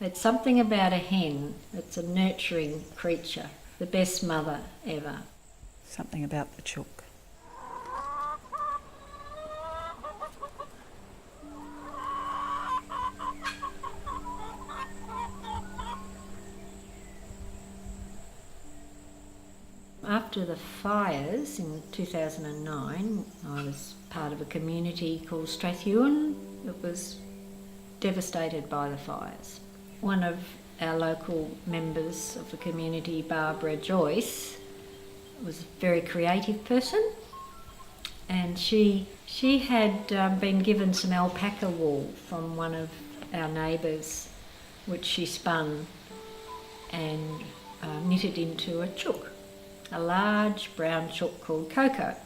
It's something about a hen. It's a nurturing creature, the best mother ever. Something about the chook. After the fires in 2009, I was part of a community called Strathewen that was devastated by the fires. One of our local members of the community, Barbara Joyce, was a very creative person, and she had been given some alpaca wool from one of our neighbours, which she spun and knitted into a chook, a large brown chook called Coco.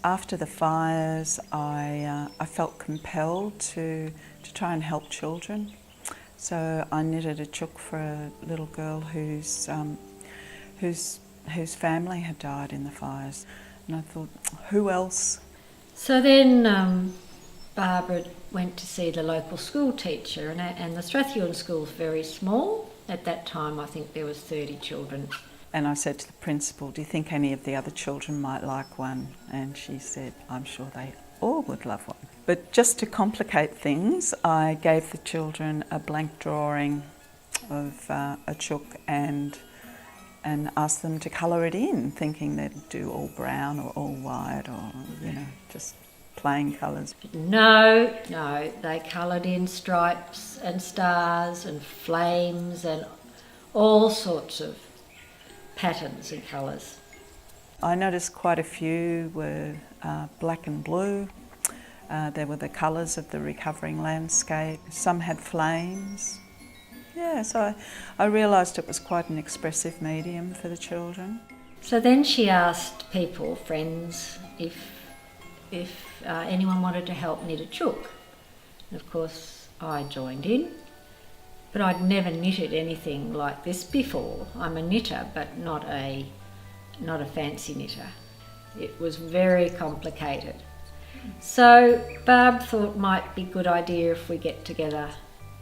After the fires, I felt compelled to try and help children. So I knitted a chook for a little girl whose family had died in the fires. And I thought, who else? So then Barbara went to see the local school teacher, and the Strathewen school's very small. At that time, I think there was 30 children. And I said to the principal, do you think any of the other children might like one? And she said, I'm sure they all would love one. But just to complicate things, I gave the children a blank drawing of a chook and asked them to colour it in, thinking they'd do all brown or all white or, just plain colours. No, they coloured in stripes and stars and flames and all sorts of patterns and colours. I noticed quite a few were black and blue. There were the colours of the recovering landscape. Some had flames. Yeah, so I realised it was quite an expressive medium for the children. So then she asked people, friends, if anyone wanted to help knit a chook. And of course I joined in, but I'd never knitted anything like this before. I'm a knitter, but not a fancy knitter. It was very complicated. So Barb thought might be a good idea if we get together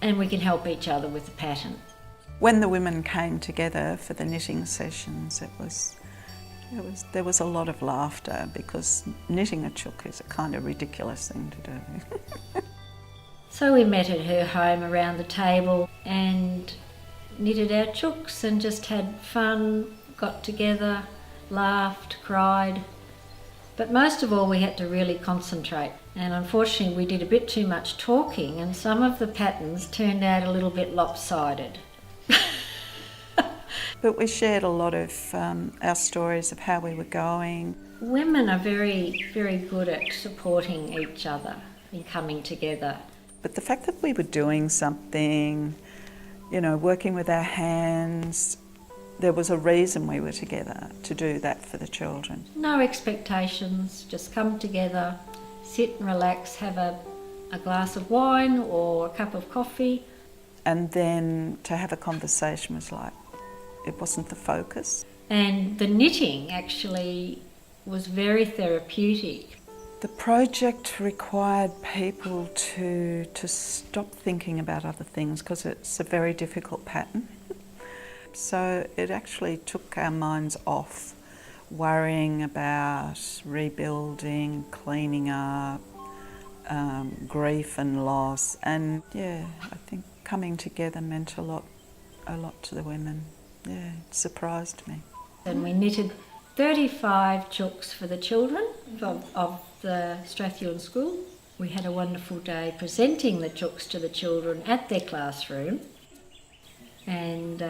and we can help each other with the pattern. When the women came together for the knitting sessions, there was a lot of laughter because knitting a chook is a kind of ridiculous thing to do. So we met at her home around the table and knitted our chooks and just had fun, got together, laughed, cried. But most of all, we had to really concentrate. And unfortunately, we did a bit too much talking and some of the patterns turned out a little bit lopsided. But we shared a lot of our stories of how we were going. Women are very, very good at supporting each other in coming together. But the fact that we were doing something, working with our hands, there was a reason we were together to do that for the children. No expectations, just come together, sit and relax, have a glass of wine or a cup of coffee. And then to have a conversation was like, it wasn't the focus. And the knitting actually was very therapeutic. The project required people to stop thinking about other things because it's a very difficult pattern. So it actually took our minds off worrying about rebuilding, cleaning up, grief and loss. And yeah, I think coming together meant a lot to the women. Yeah, it surprised me. And we knitted 35 chooks for the children of the Strathewen school. We had a wonderful day presenting the chooks to the children at their classroom. And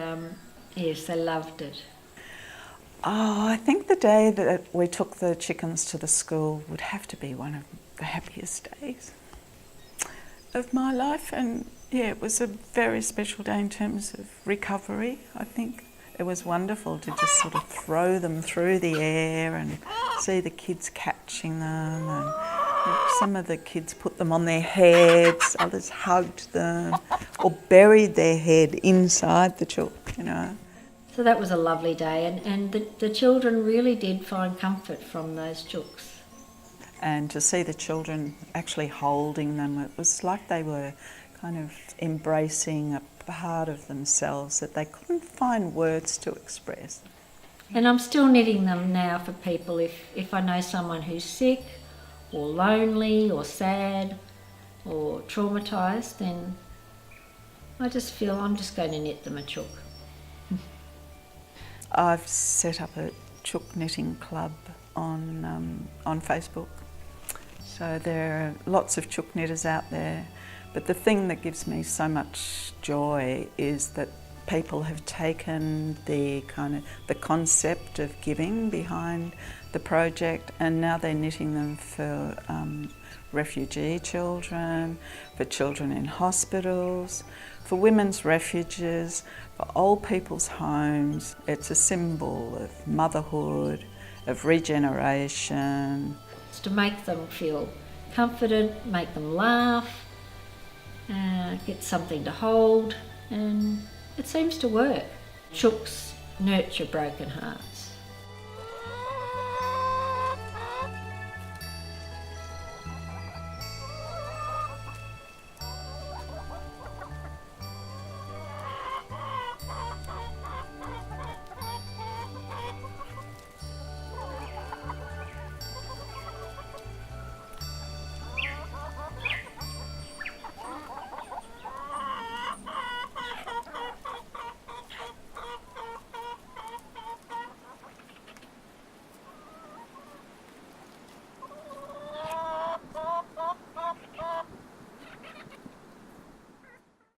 yes, they loved it. Oh, I think the day that we took the chickens to the school would have to be one of the happiest days of my life. And yeah, it was a very special day in terms of recovery, I think. It was wonderful to just sort of throw them through the air and see the kids catching them. And some of the kids put them on their heads, others hugged them or buried their head inside the chook, So that was a lovely day, and the children really did find comfort from those chooks. And to see the children actually holding them, it was like they were kind of embracing a part of themselves that they couldn't find words to express. And I'm still knitting them now for people if I know someone who's sick or lonely or sad or traumatised, then I just feel I'm just going to knit them a chook. I've set up a chook knitting club on Facebook. So there are lots of chook knitters out there, but the thing that gives me so much joy is that people have taken the concept of giving behind the project, and now they're knitting them for refugee children, for children in hospitals, for women's refuges, for old people's homes. It's a symbol of motherhood, of regeneration. It's to make them feel comforted, make them laugh, get something to hold, and it seems to work. Chooks nurture broken hearts.